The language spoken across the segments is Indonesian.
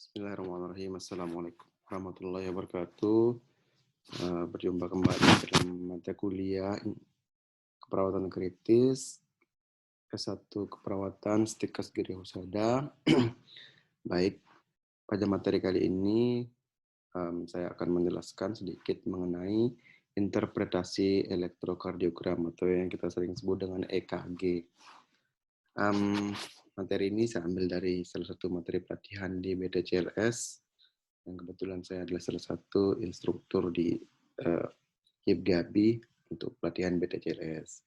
Bismillahirrahmanirrahim. Assalamualaikum warahmatullahi wabarakatuh. Berjumpa kembali dalam mata kuliah keperawatan kritis S1 keperawatan Stikas Giri Husada. Baik, pada materi kali ini saya akan menjelaskan sedikit mengenai interpretasi elektrokardiogram atau yang kita sering sebut dengan EKG. Materi ini saya ambil dari salah satu materi pelatihan di BDCLS, yang kebetulan saya adalah salah satu instruktur di HIPGABI untuk pelatihan BDCLS.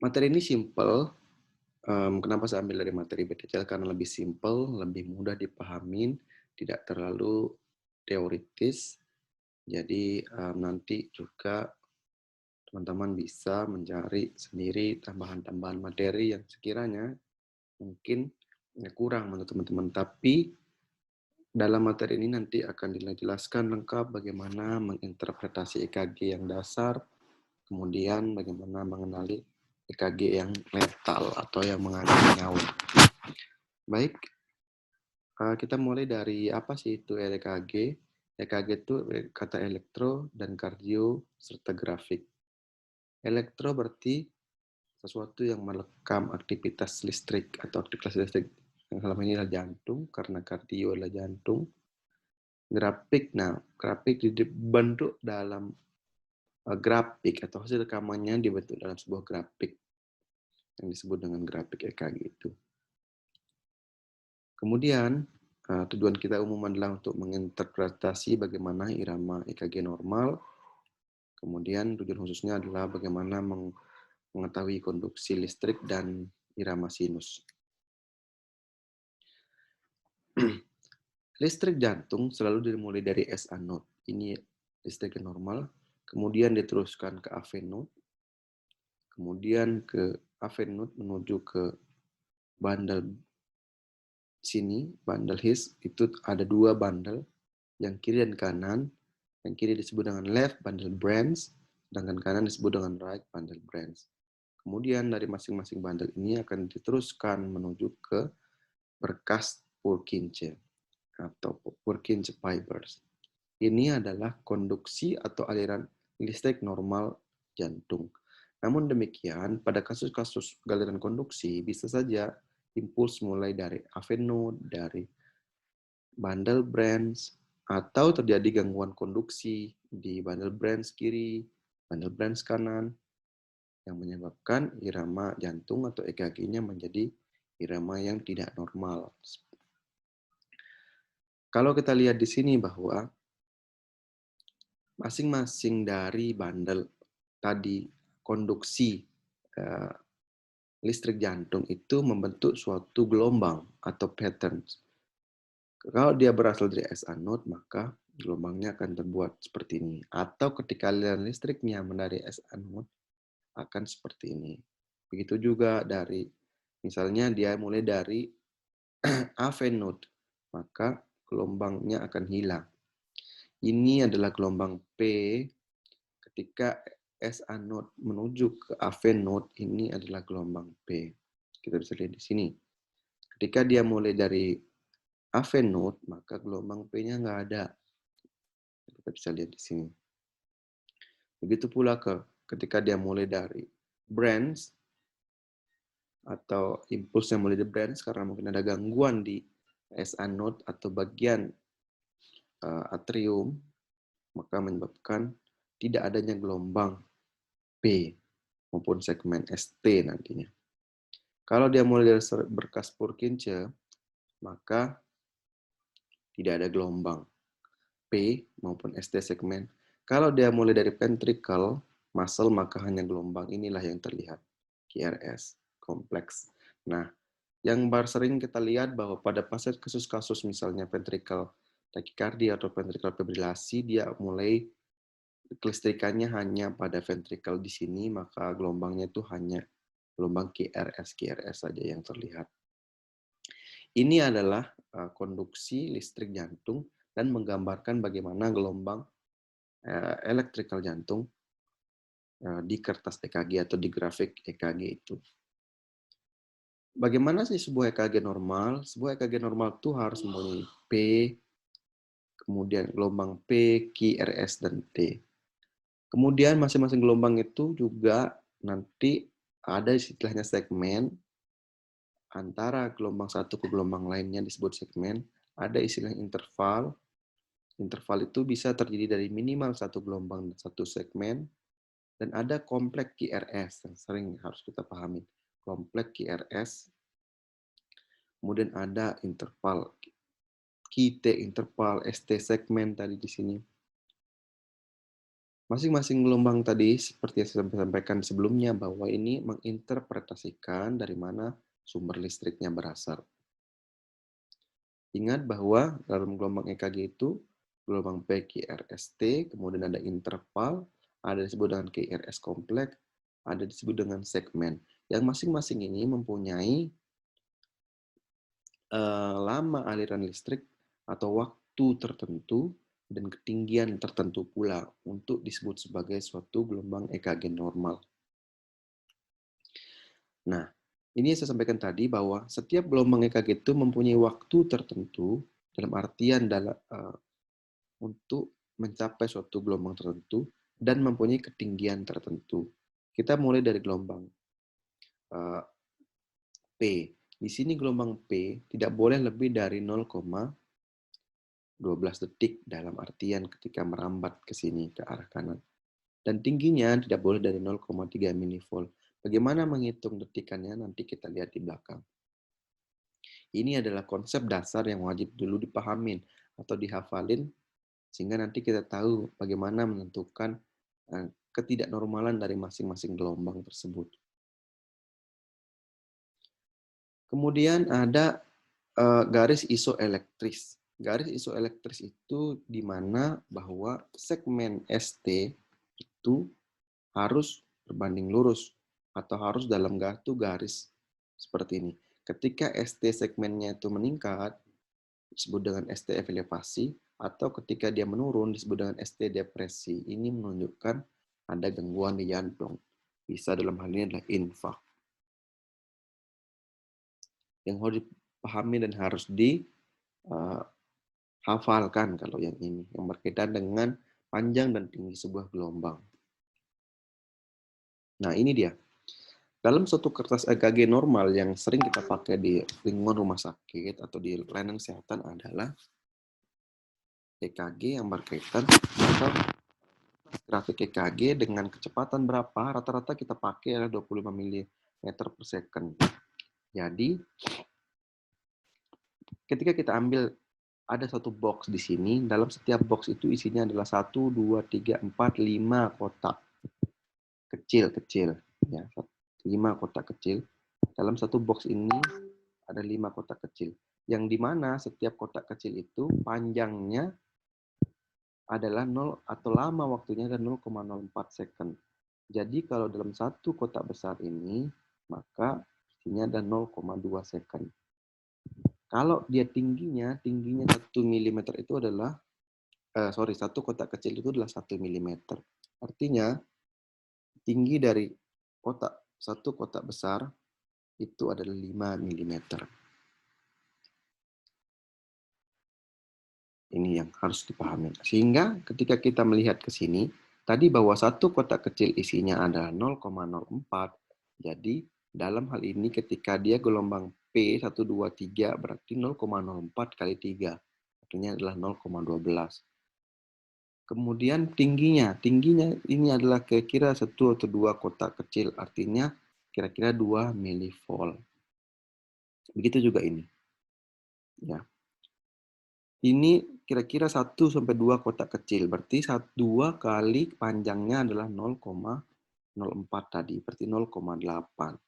Materi ini simple. Kenapa saya ambil dari materi BDCL? Karena lebih simple, lebih mudah dipahamin, tidak terlalu teoritis. Jadi nanti juga teman-teman bisa mencari sendiri tambahan-tambahan materi yang sekiranya mungkin kurang menurut teman-teman. Tapi dalam materi ini nanti akan dijelaskan lengkap bagaimana menginterpretasi EKG yang dasar, kemudian bagaimana mengenali EKG yang letal atau yang mengandung nyawa. Baik, kita mulai dari apa sih itu EKG? EKG itu kata elektro dan kardio serta grafik. Elektro berarti sesuatu yang merekam aktivitas listrik atau aktivitas listrik yang selama ini adalah jantung, karena kardio adalah jantung. Grafik, nah grafik dibentuk dalam grafik atau hasil rekamannya dibentuk dalam sebuah grafik yang disebut dengan grafik EKG itu. Kemudian tujuan kita umum adalah untuk menginterpretasi bagaimana irama EKG normal. Kemudian tujuan khususnya adalah bagaimana mengetahui konduksi listrik dan irama sinus. Listrik jantung selalu dimulai dari SA node. Ini listrik yang normal. Kemudian diteruskan ke AV node. Kemudian ke AV node menuju ke bundle sini, bundle His. Itu ada dua bundle, yang kiri dan kanan. Yang kiri disebut dengan left bundle branch, sedangkan kanan disebut dengan right bundle branch. Kemudian dari masing-masing bundle ini akan diteruskan menuju ke berkas Purkinje atau Purkinje fibers. Ini adalah konduksi atau aliran listrik normal jantung. Namun demikian, pada kasus-kasus galiran konduksi bisa saja impuls mulai dari AV node, dari bundle branch, atau terjadi gangguan konduksi di bundle branch kiri, bundle branch kanan, yang menyebabkan irama jantung atau EKG-nya menjadi irama yang tidak normal. Kalau kita lihat di sini bahwa masing-masing dari bundle tadi konduksi listrik jantung itu membentuk suatu gelombang atau pattern. Kalau dia berasal dari SA node, maka gelombangnya akan terbuat seperti ini. Atau ketika aliran listriknya dari SA node, akan seperti ini. Begitu juga dari, misalnya dia mulai dari AV node, maka gelombangnya akan hilang. Ini adalah gelombang P ketika SA node menuju ke AV node, ini adalah gelombang P. Kita bisa lihat di sini. Ketika dia mulai dari AV node, maka gelombang P-nya nggak ada. Kita bisa lihat di sini. Begitu pula ketika dia mulai dari branch, atau impuls yang mulai dari branch, karena mungkin ada gangguan di SA node atau bagian atrium, maka menyebabkan tidak adanya gelombang P maupun segmen ST nantinya. Kalau dia mulai dari berkas Purkinje, maka tidak ada gelombang P maupun ST segmen. Kalau dia mulai dari ventricle muscle, maka hanya gelombang inilah yang terlihat, QRS kompleks. Nah, yang sering kita lihat bahwa pada kasus-kasus misalnya ventricle tachycardia atau ventricle fibrilasi, dia mulai kelistrikannya hanya pada ventricle di sini, maka gelombangnya itu hanya gelombang QRS saja yang terlihat. Ini adalah konduksi listrik jantung dan menggambarkan bagaimana gelombang electrical jantung di kertas EKG atau di grafik EKG itu. bagaimana sih sebuah EKG normal? Sebuah EKG normal itu harus mempunyai P, kemudian gelombang P, Q, RS, dan T. Kemudian masing-masing gelombang itu juga nanti ada istilahnya segmen, antara gelombang satu ke gelombang lainnya disebut segmen, ada istilah interval. Interval itu bisa terdiri dari minimal satu gelombang dan satu segmen, dan ada kompleks QRS yang sering harus kita pahami. Kompleks QRS, kemudian ada interval QT interval, ST segmen tadi di sini. Masing-masing gelombang tadi, seperti yang saya sampaikan sebelumnya, bahwa ini menginterpretasikan dari mana sumber listriknya berasal. Ingat bahwa dalam gelombang EKG itu, gelombang PQRST, kemudian ada interval, ada disebut dengan QRS kompleks, ada disebut dengan segmen. Yang masing-masing ini mempunyai lama aliran listrik atau waktu tertentu dan ketinggian tertentu pula untuk disebut sebagai suatu gelombang EKG normal. Nah, ini yang saya sampaikan tadi bahwa setiap gelombang EKG itu mempunyai waktu tertentu dalam artian untuk mencapai suatu gelombang tertentu dan mempunyai ketinggian tertentu. Kita mulai dari gelombang P. Di sini gelombang P tidak boleh lebih dari 0,12 detik dalam artian ketika merambat ke sini ke arah kanan. Dan tingginya tidak boleh dari 0,3 milivolt. Bagaimana menghitung detikannya nanti kita lihat di belakang. Ini adalah konsep dasar yang wajib dulu dipahamin atau dihafalin sehingga nanti kita tahu bagaimana menentukan ketidaknormalan dari masing-masing gelombang tersebut. Kemudian ada garis isoelektris. Garis isoelektris itu di mana bahwa segmen ST itu harus berbanding lurus atau harus dalam garis seperti ini. Ketika ST segmennya itu meningkat, disebut dengan ST elevasi, atau ketika dia menurun, disebut dengan ST depresi. Ini menunjukkan ada gangguan di jantung. Bisa dalam hal ini adalah infark. Yang harus dipahami dan harus dihafalkan kalau yang ini, yang berkaitan dengan panjang dan tinggi sebuah gelombang. Nah, ini dia. Dalam suatu kertas EKG normal yang sering kita pakai di lingkungan rumah sakit atau di layanan kesehatan adalah EKG yang berkaitan atau grafik EKG dengan kecepatan berapa, rata-rata kita pakai adalah 25 mm per second. Jadi, ketika kita ambil ada satu box di sini, dalam setiap box itu isinya adalah 1, 2, 3, 4, 5 kotak kecil-kecil. Ya, 5 kotak kecil. Dalam satu box ini ada 5 kotak kecil. Yang dimana setiap kotak kecil itu panjangnya adalah 0 atau lama waktunya adalah 0,04 second. Jadi kalau dalam satu kotak besar ini, maka isinya ada 0,2 second. Kalau dia tingginya 1 mm itu adalah, satu kotak kecil itu adalah 1 mm. Artinya, tinggi dari satu kotak besar itu adalah 5 mm. Ini yang harus dipahami. Sehingga ketika kita melihat ke sini, tadi bahwa satu kotak kecil isinya adalah 0,04, jadi dalam hal ini ketika dia gelombang P123 berarti 0,04 kali 3, artinya adalah 0,12. Kemudian tingginya ini adalah kira-kira 1 atau 2 kotak kecil, artinya kira-kira 2 milivolt. Begitu juga ini. Ya. Ini kira-kira 1 sampai 2 kotak kecil, berarti 2 kali panjangnya adalah 0,04 tadi, berarti 0,8.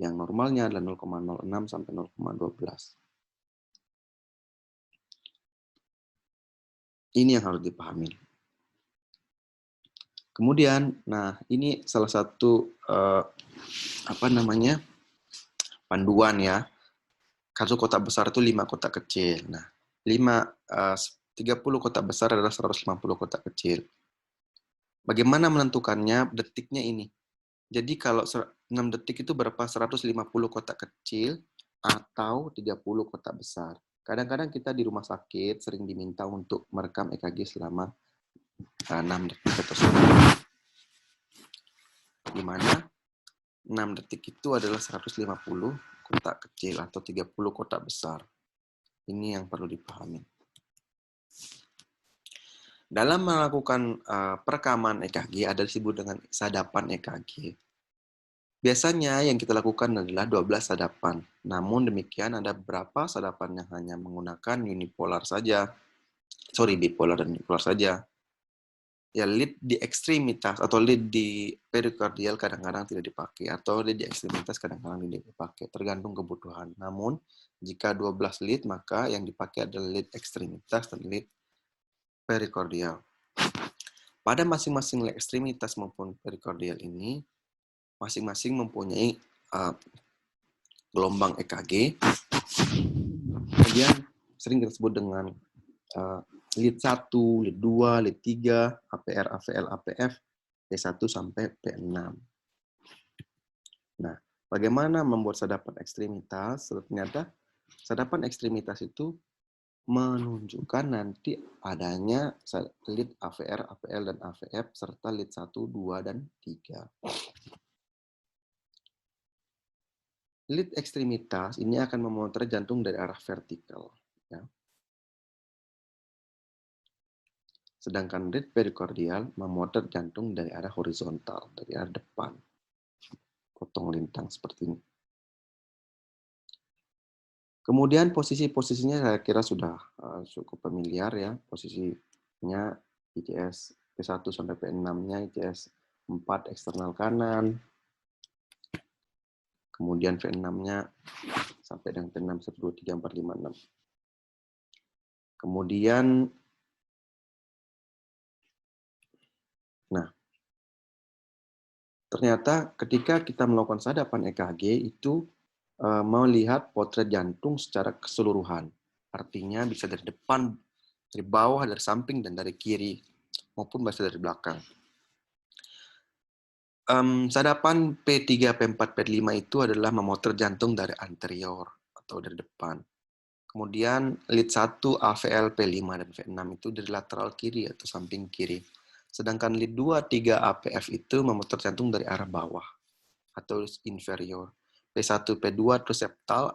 Yang normalnya adalah 0,06 sampai 0,12. Ini yang harus dipahami. Kemudian, nah ini salah satu panduan ya. Satu kotak besar itu 5 kotak kecil. Nah, 30 kotak besar adalah 150 kotak kecil. Bagaimana menentukannya? Detiknya ini. Jadi kalau 6 detik itu berapa? 150 kotak kecil atau 30 kotak besar. Kadang-kadang kita di rumah sakit sering diminta untuk merekam EKG selama 6 detik atau 10. Di mana 6 detik itu adalah 150 kotak kecil atau 30 kotak besar. Ini yang perlu dipahami. Dalam melakukan perekaman EKG ada disebut dengan sadapan EKG. Biasanya yang kita lakukan adalah 12 sadapan. Namun demikian ada beberapa sadapan yang hanya menggunakan unipolar saja. Bipolar dan unipolar saja. Ya, lead di ekstremitas atau lead di perikardial kadang-kadang tidak dipakai, atau lead di ekstremitas kadang-kadang tidak dipakai, tergantung kebutuhan. Namun, jika 12 lead, maka yang dipakai adalah lead ekstremitas dan lead perikardial. Pada masing-masing lead ekstremitas maupun perikardial ini, masing-masing mempunyai gelombang EKG. Kemudian sering disebut dengan lead 1, lead 2, lead 3, APR, AVL, APF, P1 sampai P6. Nah, bagaimana membuat sadapan ekstremitas? Ternyata sadapan ekstremitas itu menunjukkan nanti adanya lead AVR, AVL, dan AVF, serta lead 1, 2, dan 3. Lead ekstremitas ini akan memotret jantung dari arah vertikal. Ya. Sedangkan lead perikardial memotret jantung dari arah horizontal, dari arah depan. Potong lintang seperti ini. Kemudian posisi-posisinya saya kira sudah cukup familiar ya. Posisinya ICS P1 sampai P6-nya ICS 4 eksternal kanan. Kemudian V6-nya sampai dengan P6 1 2 3 4 5 6. Kemudian ternyata ketika kita melakukan sadapan EKG itu melihat potret jantung secara keseluruhan. Artinya bisa dari depan, dari bawah, dari samping, dan dari kiri, maupun bisa dari belakang. Sadapan P3, P4, P5 itu adalah memotret jantung dari anterior atau dari depan. Kemudian lead 1, AVL, P5, dan V6 itu dari lateral kiri atau samping kiri. Sedangkan lead 2, 3, APF itu memotret jantung dari arah bawah atau inferior. P1, P2 itu septal,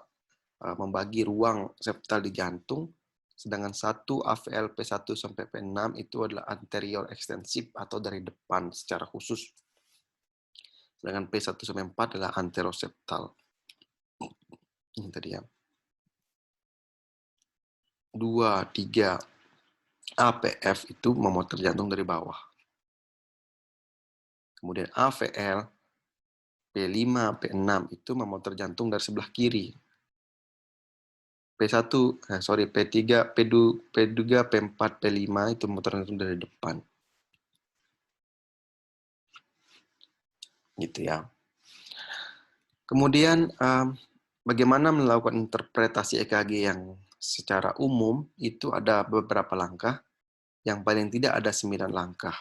membagi ruang septal di jantung, sedangkan 1 AVL P1 sampai P6 itu adalah anterior ekstensif atau dari depan secara khusus. Sedangkan P1 sampai 4 adalah anteroseptal. Ini tadi ya. 2, 3 APF itu memotret jantung dari bawah. Kemudian AVL P5, P6 itu memotret jantung dari sebelah kiri. P1, P3, P2, P4, P5 itu memotret jantung dari depan. Gitu ya. Kemudian bagaimana melakukan interpretasi EKG yang secara umum itu ada beberapa langkah. Yang paling tidak ada 9 langkah.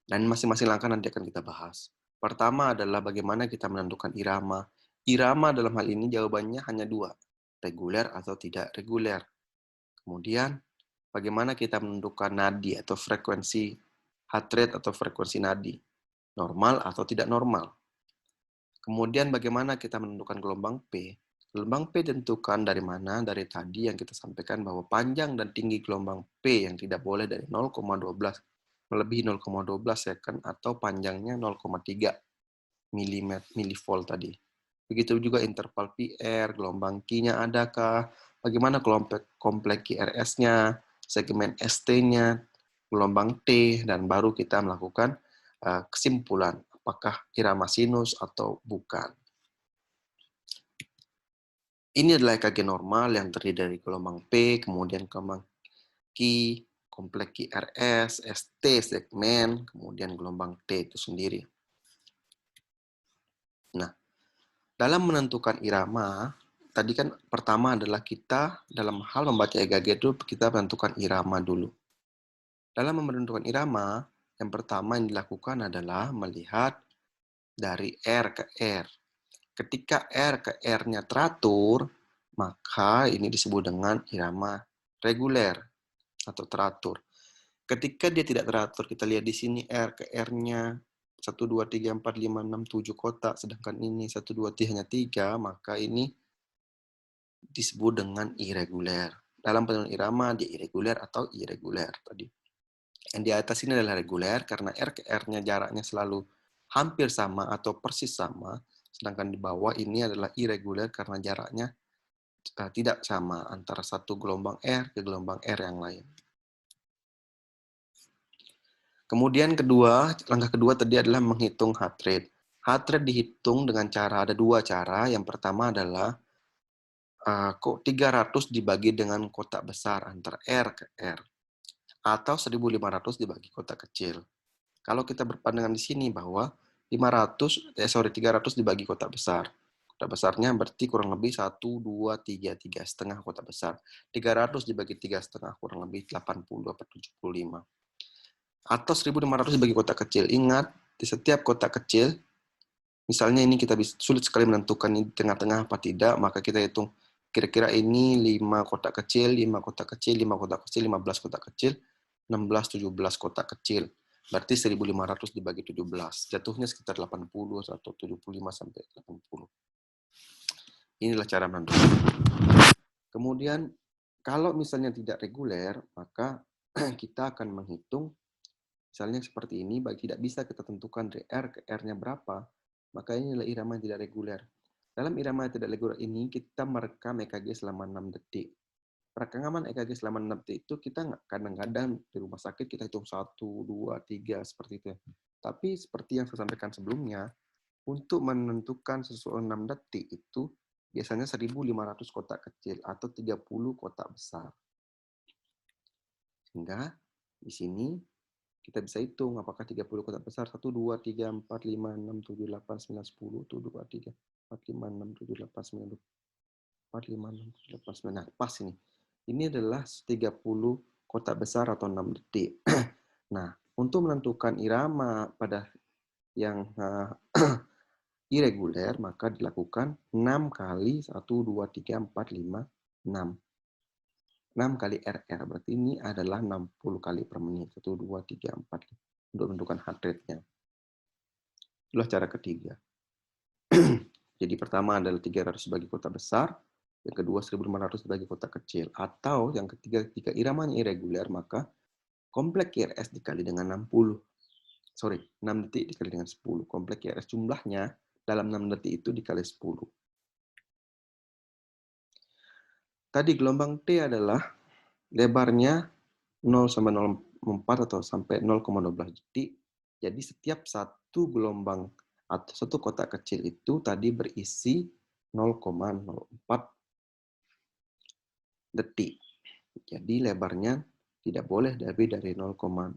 Dan masing-masing langkah nanti akan kita bahas. Pertama adalah bagaimana kita menentukan irama. Irama dalam hal ini jawabannya hanya 2, reguler atau tidak reguler. Kemudian bagaimana kita menentukan nadi atau frekuensi heart rate atau frekuensi nadi, normal atau tidak normal. Kemudian bagaimana kita menentukan gelombang P. Gelombang P ditentukan dari mana? Dari tadi yang kita sampaikan bahwa panjang dan tinggi gelombang P yang tidak boleh dari 0,12 melebihi 0,12 second atau panjangnya 0,3 milivolt tadi. Begitu juga interval PR, gelombang Q-nya adakah, bagaimana kompleks QRS-nya, segmen ST-nya, gelombang T, dan baru kita melakukan kesimpulan apakah irama sinus atau bukan. Ini adalah EKG normal yang terdiri dari gelombang P, kemudian gelombang Q, kompleks QRS, ST, segmen, kemudian gelombang T itu sendiri. Nah, dalam menentukan irama, tadi kan pertama adalah kita dalam hal membaca EKG itu kita menentukan irama dulu. Dalam menentukan irama, yang pertama yang dilakukan adalah melihat dari R ke R. Ketika R ke R-nya teratur, maka ini disebut dengan irama reguler atau teratur. Ketika dia tidak teratur, kita lihat di sini R ke R-nya 1, 2, 3, 4, 5, 6, 7 kotak, sedangkan ini 1, 2, 3 hanya 3, maka ini disebut dengan irregular. Dalam penurunan irama, dia irregular atau irregular tadi. Yang di atas ini adalah reguler karena R ke R-nya jaraknya selalu hampir sama atau persis sama, sedangkan di bawah ini adalah irregular karena jaraknya tidak sama antara satu gelombang R ke gelombang R yang lain. Kemudian langkah kedua tadi adalah menghitung heart rate. Heart rate dihitung dengan cara, ada dua cara. Yang pertama adalah 300 dibagi dengan kotak besar antara R ke R. Atau 1.500 dibagi kotak kecil. Kalau kita berpandangan di sini bahwa 300 dibagi kotak besar. Kotak besarnya berarti kurang lebih 1, 2, 3, 3,5 kotak besar. 300 dibagi 3,5 kurang lebih 80 atau 75. Atau 1.500 dibagi kotak kecil. Ingat, di setiap kotak kecil, misalnya ini kita sulit sekali menentukan di tengah-tengah apa tidak, maka kita hitung kira-kira ini 5 kotak kecil, 5 kotak kecil, 5 kotak kecil, 15 kotak kecil, 16, 17 kotak kecil. Berarti 1.500 dibagi 17. Jatuhnya sekitar 80 atau 75 sampai 80. Inilah cara menentukan. Kemudian, kalau misalnya tidak reguler, maka kita akan menghitung, misalnya seperti ini, bagi tidak bisa kita tentukan dari R ke R-nya berapa, maka ini adalah irama yang tidak reguler. Dalam irama yang tidak reguler ini, kita merekam EKG selama 6 detik. Perekaman EKG selama 6 detik itu kita kadang-kadang di rumah sakit kita hitung 1, 2, 3, seperti itu. Tapi seperti yang saya sampaikan sebelumnya, untuk menentukan sesuatu 6 detik itu biasanya 1.500 kotak kecil atau 30 kotak besar. Sehingga di sini kita bisa hitung apakah 30 kotak besar 1, 2, 3, 4, 5, 6, 7, 8, 9, 10, 1, 2, 3, 4, 5, 6, 7, 8, 9, 4, 5, 6, 7, 8, 9. Nah, pas ini. Ini adalah 30 kotak besar atau 6 detik. Nah, untuk menentukan irama pada yang irreguler, maka dilakukan 6 kali 1, 2, 3, 4, 5, 6. 6 kali RR, berarti ini adalah 60 kali per menit. 1, 2, 3, 4. Untuk menentukan heart rate-nya. Itulah cara ketiga. Jadi pertama adalah 300 bagi kotak besar, yang kedua 1.500 bagi kotak kecil. Atau yang ketiga, ketika iramanya irreguler, maka kompleks QRS dikali dengan 60. 6 detik dikali dengan 10. Kompleks QRS jumlahnya dalam 6 detik itu dikali 10. Tadi gelombang T adalah lebarnya 0 sampai 0,4 atau sampai 0,12 detik. Jadi setiap satu gelombang atau satu kotak kecil itu tadi berisi 0,04 detik. Jadi lebarnya tidak boleh lebih dari 0,12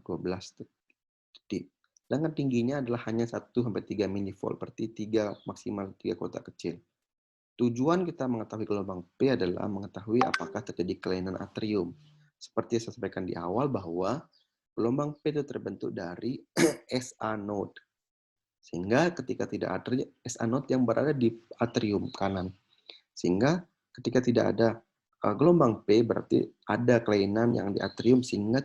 detik. Sedangkan tingginya adalah hanya 1-3 milivolt, berarti maksimal 3 kotak kecil. Tujuan kita mengetahui gelombang P adalah mengetahui apakah terjadi kelainan atrium. Seperti yang saya sampaikan di awal bahwa gelombang P itu terbentuk dari SA node. Sehingga ketika tidak ada SA node yang berada di atrium kanan. Sehingga ketika tidak ada gelombang P berarti ada kelainan yang di atrium sehingga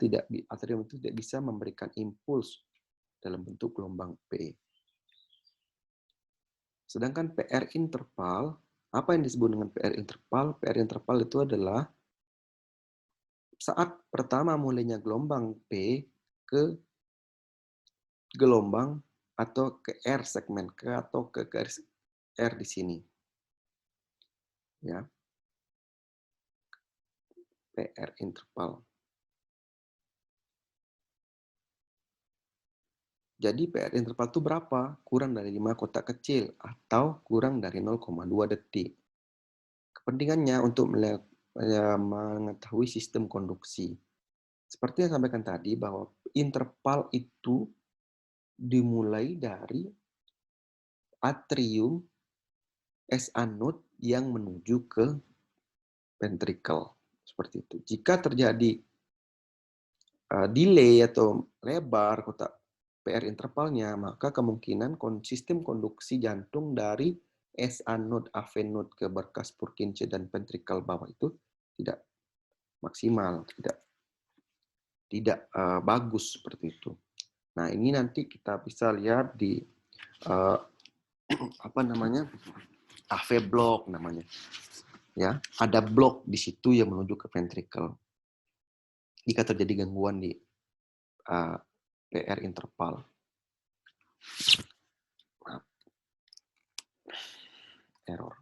atrium itu tidak bisa memberikan impuls dalam bentuk gelombang P. Sedangkan PR interval, apa yang disebut dengan PR interval? PR interval itu adalah saat pertama mulainya gelombang P ke gelombang atau ke R segmen ke atau ke garis R di sini. Ya. PR interval. Jadi PR interval itu berapa? Kurang dari 5 kotak kecil atau kurang dari 0,2 detik. Kepentingannya untuk mengetahui sistem konduksi. Seperti yang saya sampaikan tadi bahwa interval itu dimulai dari atrium SA node yang menuju ke ventricle. Seperti itu. Jika terjadi delay atau lebar kotak PR intervalnya, maka kemungkinan sistem konduksi jantung dari SA node, AV node ke berkas Purkinje dan ventrikel bawah itu tidak maksimal, tidak bagus seperti itu. Nah, ini nanti kita bisa lihat di apa namanya? AV block namanya. Ya, ada blok di situ yang menuju ke ventrikel. Jika terjadi gangguan di PR interval. Error.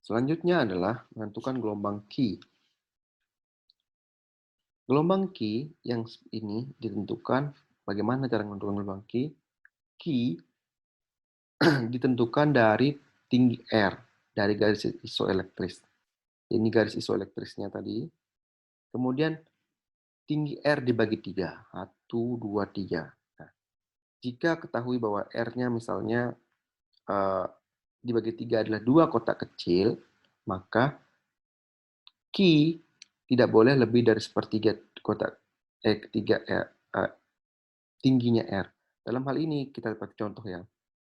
Selanjutnya adalah menentukan gelombang Q. Gelombang Q yang ini ditentukan, bagaimana cara menentukan gelombang Q? Q ditentukan dari tinggi R, dari garis isoelektris. Ini garis isoelektrisnya tadi. Kemudian tinggi R dibagi 3. 1, 2, 3. Nah, jika ketahui bahwa R-nya misalnya dibagi 3 adalah 2 kotak kecil, maka Q tidak boleh lebih dari sepertiga kotak tingginya R. Dalam hal ini kita dapat contoh ya.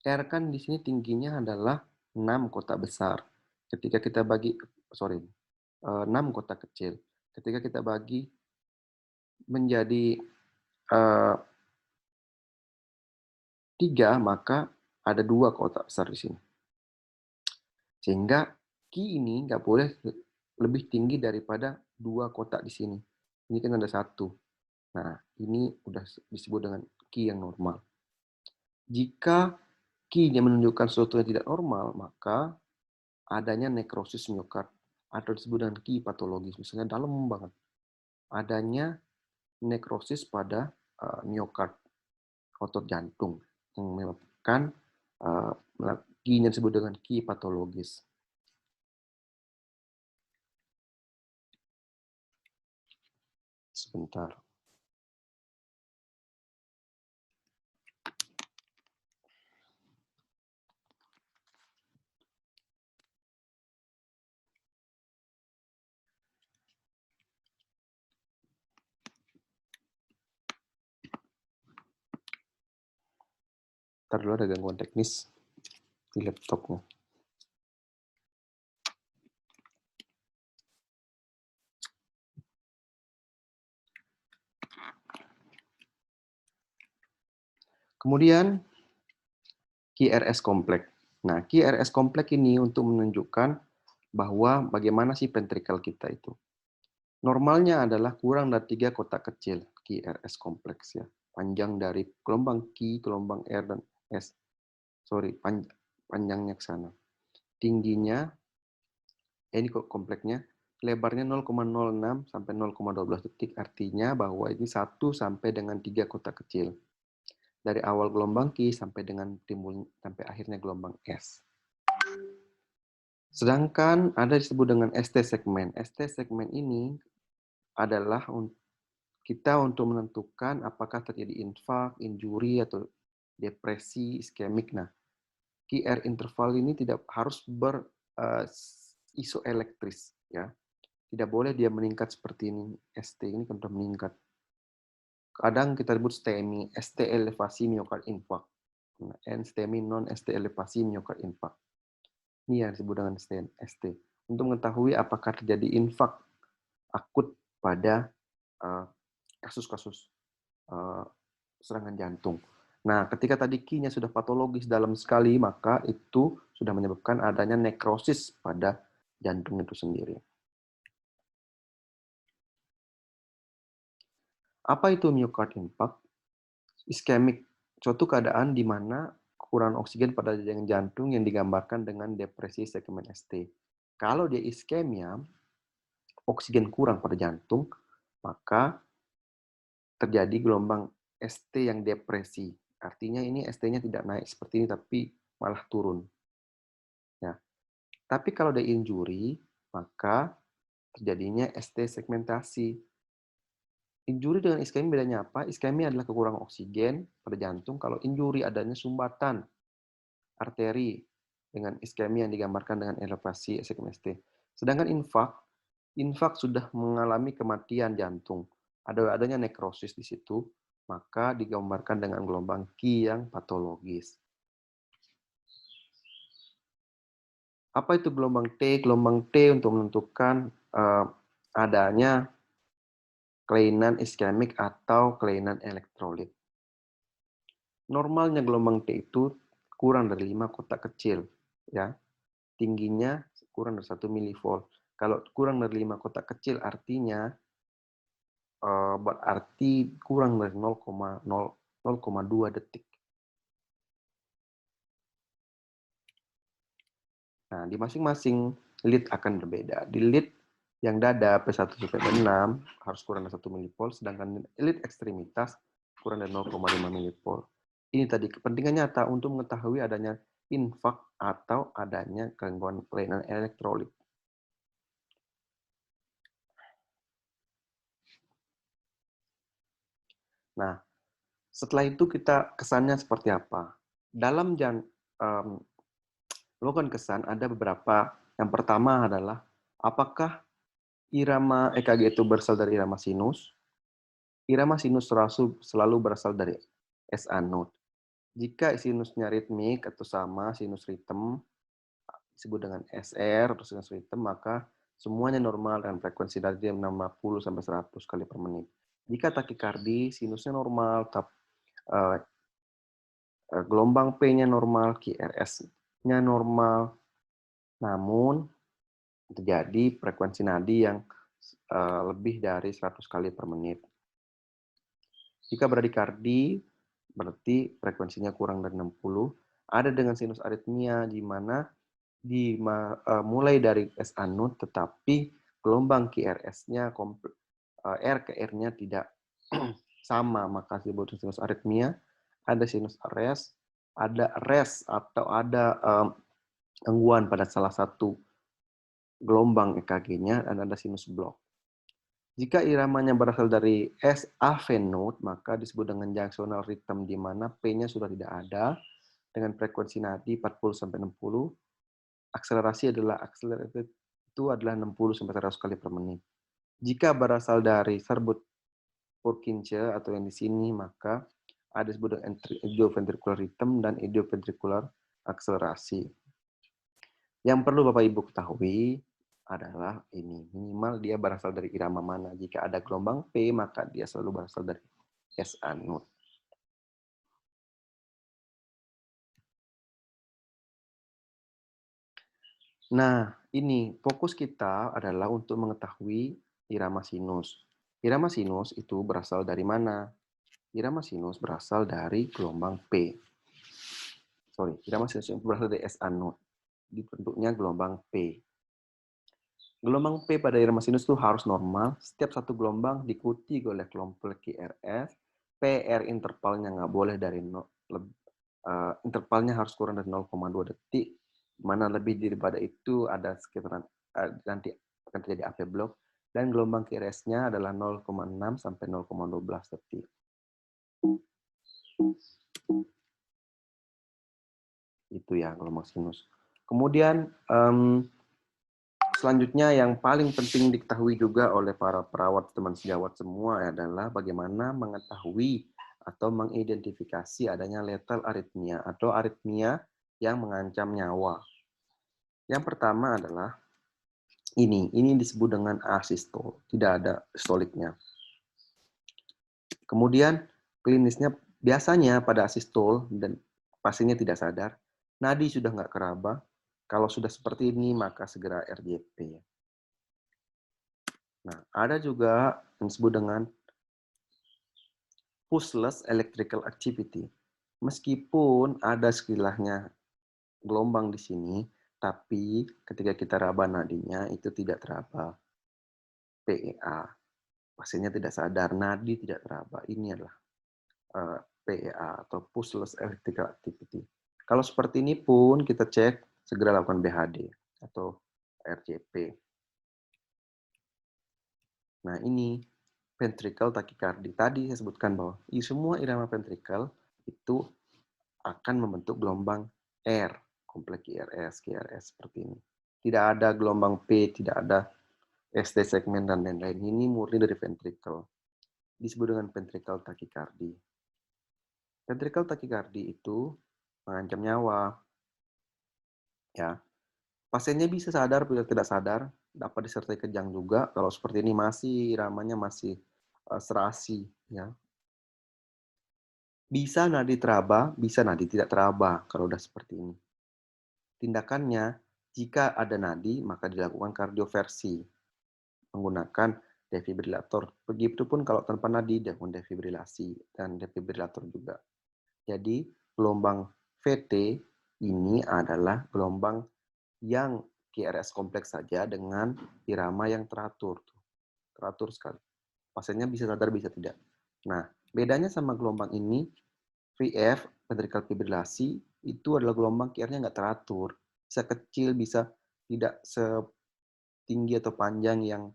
R kan di sini tingginya adalah 6 kotak besar. Ketika kita bagi 6 kotak kecil. Ketika kita bagi menjadi 3, maka ada 2 kotak besar di sini. Sehingga Q ini nggak boleh lebih tinggi daripada 2 kotak di sini. Ini kan ada 1. Nah, ini udah disebut dengan Q yang normal. Jika Q-nya menunjukkan sesuatu yang tidak normal, maka adanya nekrosis miokard atau disebut dengan Q patologis. Misalnya dalam banget. Adanya nekrosis pada miokard, otot jantung, yang menyebabkan Q-nya disebut dengan Q patologis. Sebentar. Ntar dulu ada gangguan teknis di laptopnya. Kemudian QRS kompleks. Nah, QRS kompleks ini untuk menunjukkan bahwa bagaimana sih ventrikel kita itu. Normalnya adalah kurang dari 3 kotak kecil QRS kompleks ya. Panjang dari gelombang Q, gelombang R dan S. Panjangnya ke sana. Tingginya, ini kok kompleksnya, lebarnya 0,06 sampai 0,12 detik, artinya bahwa ini 1 sampai dengan 3 kotak kecil. Dari awal gelombang Q sampai dengan sampai akhirnya gelombang S. Sedangkan ada disebut dengan ST segmen. ST segmen ini adalah kita untuk menentukan apakah terjadi infak, injury, atau depresi iskemik. Nah, QR interval ini tidak harus isoelektris, ya. Tidak boleh dia meningkat seperti ini. ST ini kan sudah meningkat. Kadang kita sebut STEMI, ST elevasi miokard infark. Nah, STEMI non ST elevasi miokard infark. Ini yang disebut dengan ST. Untuk mengetahui apakah terjadi infak akut pada kasus-kasus serangan jantung. Nah, ketika tadi Q-nya sudah patologis dalam sekali, maka itu sudah menyebabkan adanya nekrosis pada jantung itu sendiri. Apa itu myocard infarct? Iskemik, suatu keadaan di mana kekurangan oksigen pada jaringan jantung yang digambarkan dengan depresi segmen ST. Kalau dia iskemia, oksigen kurang pada jantung, maka terjadi gelombang ST yang depresi. Artinya ini ST-nya tidak naik seperti ini, tapi malah turun. Ya. Tapi kalau ada injury, maka terjadinya ST segmentasi. Injury dengan iskemi bedanya apa? Iskemi adalah kekurangan oksigen pada jantung. Kalau injury adanya sumbatan arteri, dengan iskemi yang digambarkan dengan elevasi SMST. Sedangkan infak sudah mengalami kematian jantung. Adanya nekrosis di situ, maka digambarkan dengan gelombang Q yang patologis. Apa itu gelombang T? Gelombang T untuk menentukan adanya kelainan iskemik atau kelainan elektrolit. Normalnya gelombang T itu kurang dari 5 kotak kecil, ya. Tingginya kurang dari 1 milivolt. Kalau kurang dari 5 kotak kecil artinya berarti kurang dari 0,2 detik. Nah, di masing-masing lead akan berbeda. Di lead yang dada P1 sampai P6 harus kurang dari 1 milivolt, sedangkan lead ekstremitas kurang dari 0,5 milivolt. Ini tadi kepentingan nyata untuk mengetahui adanya infak atau adanya gangguan kelainan elektrolit. Nah, setelah itu kita kesannya seperti apa? Dalam melakukan kesan ada beberapa. Yang pertama adalah apakah irama EKG itu berasal dari irama sinus? Irama sinus selalu berasal dari SA node. Jika sinusnya ritmik atau sama sinus ritem disebut dengan SR atau sinus ritem, maka semuanya normal dengan frekuensi dari 60 sampai 100 kali per menit. Jika takikardi sinusnya normal, gelombang P-nya normal, QRS-nya normal, namun terjadi frekuensi nadi yang lebih dari 100 kali per menit. Jika bradikardi, berarti frekuensinya kurang dari 60, ada dengan sinus aritmia, di mana mulai dari SA node, tetapi gelombang QRS-nya, R ke R-nya tidak sama, maka disebut sinus aritmia. Ada sinus arrest, ada rest atau ada gangguan pada salah satu gelombang EKG-nya, dan ada sinus block. Jika iramanya berasal dari SAV node, maka disebut dengan junctional rhythm, di mana P-nya sudah tidak ada, dengan frekuensi nadi 40-60. Akselerasi adalah itu adalah 60-100 kali per menit. Jika berasal dari serbut Purkinje atau yang di sini, maka ada disebut dengan idioventricular rhythm dan idioventricular akselerasi. Yang perlu Bapak Ibu ketahui adalah ini, minimal dia berasal dari irama mana. Jika ada gelombang P, maka dia selalu berasal dari SA node. Nah, ini fokus kita adalah untuk mengetahui irama sinus. Irama sinus itu berasal dari mana? Irama sinus berasal dari gelombang P. Irama sinus itu berasal dari SA node. Dibentuknya gelombang P. Gelombang P pada irama sinus itu harus normal. Setiap satu gelombang diikuti oleh kelompok QRS. PR intervalnya nggak boleh dari intervalnya harus kurang dari 0,2 detik. Mana lebih daripada itu ada sekitaran nanti akan terjadi AP block. Dan gelombang QRS-nya adalah 0,6 sampai 0,12 detik. Itu ya gelombang sinus. Kemudian selanjutnya yang paling penting diketahui juga oleh para perawat teman sejawat semua adalah bagaimana mengetahui atau mengidentifikasi adanya lethal aritmia atau aritmia yang mengancam nyawa. Yang pertama adalah ini disebut dengan asistol, tidak ada stoliknya. Kemudian klinisnya biasanya pada asistol dan pasiennya tidak sadar, nadi sudah nggak keraba. Kalau sudah seperti ini, maka segera RJP. Nah, ada juga yang disebut dengan pulseless electrical activity. Meskipun ada sekilahnya gelombang di sini, tapi ketika kita raba nadinya itu tidak teraba. PEA. Pasiennya tidak sadar, nadi tidak teraba. Ini adalah PEA atau pulseless electrical activity. Kalau seperti ini pun kita cek, segera lakukan BHD atau RJP. Nah, ini ventricle tachycardia. Tadi saya sebutkan bahwa semua irama ventricle itu akan membentuk gelombang R, kompleks QRS seperti ini. Tidak ada gelombang P, tidak ada ST segmen dan lain-lain. Ini murni dari ventricle. Disebut dengan ventricle tachycardia. Ventricle tachycardia itu mengancam nyawa. Ya, pasiennya bisa sadar bila tidak sadar, dapat disertai kejang juga. Kalau seperti ini masih iramanya masih serasi, ya. Bisa nadi teraba, bisa nadi tidak teraba kalau udah seperti ini. Tindakannya, jika ada nadi, maka dilakukan kardioversi menggunakan defibrilator. Begitupun kalau tanpa nadi, dilakukan defibrilasi dan defibrilator juga. Jadi, gelombang VT ini adalah gelombang yang QRS kompleks saja dengan irama yang teratur. Teratur sekali. Pasiennya bisa sadar, bisa tidak. Nah, bedanya sama gelombang ini, VF, ventricular fibrilasi, itu adalah gelombang QR-nya nggak teratur. Bisa kecil, bisa tidak setinggi atau panjang yang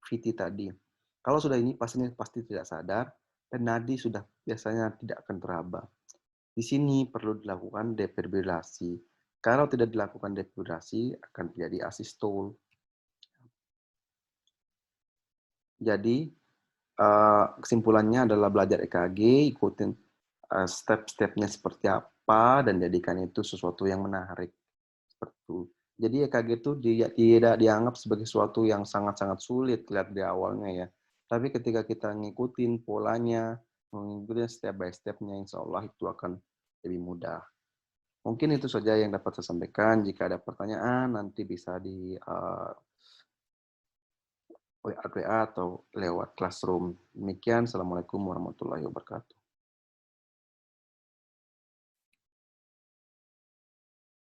VT tadi. Kalau sudah ini, pasiennya pasti tidak sadar, dan nadi sudah biasanya tidak akan teraba. Di sini perlu dilakukan defibrilasi. Kalau tidak dilakukan defibrilasi, akan terjadi asistol. Jadi, kesimpulannya adalah belajar EKG, ikutin step-stepnya seperti apa, dan jadikan itu sesuatu yang menarik. Seperti itu. Jadi EKG itu tidak dianggap sebagai sesuatu yang sangat-sangat sulit lihat di awalnya ya. Tapi ketika kita ngikutin polanya, mengikuti step by step-nya, insya Allah itu akan lebih mudah. Mungkin itu saja yang dapat saya sampaikan. Jika ada pertanyaan, nanti bisa di WA atau lewat Classroom. Demikian, Assalamualaikum warahmatullahi wabarakatuh.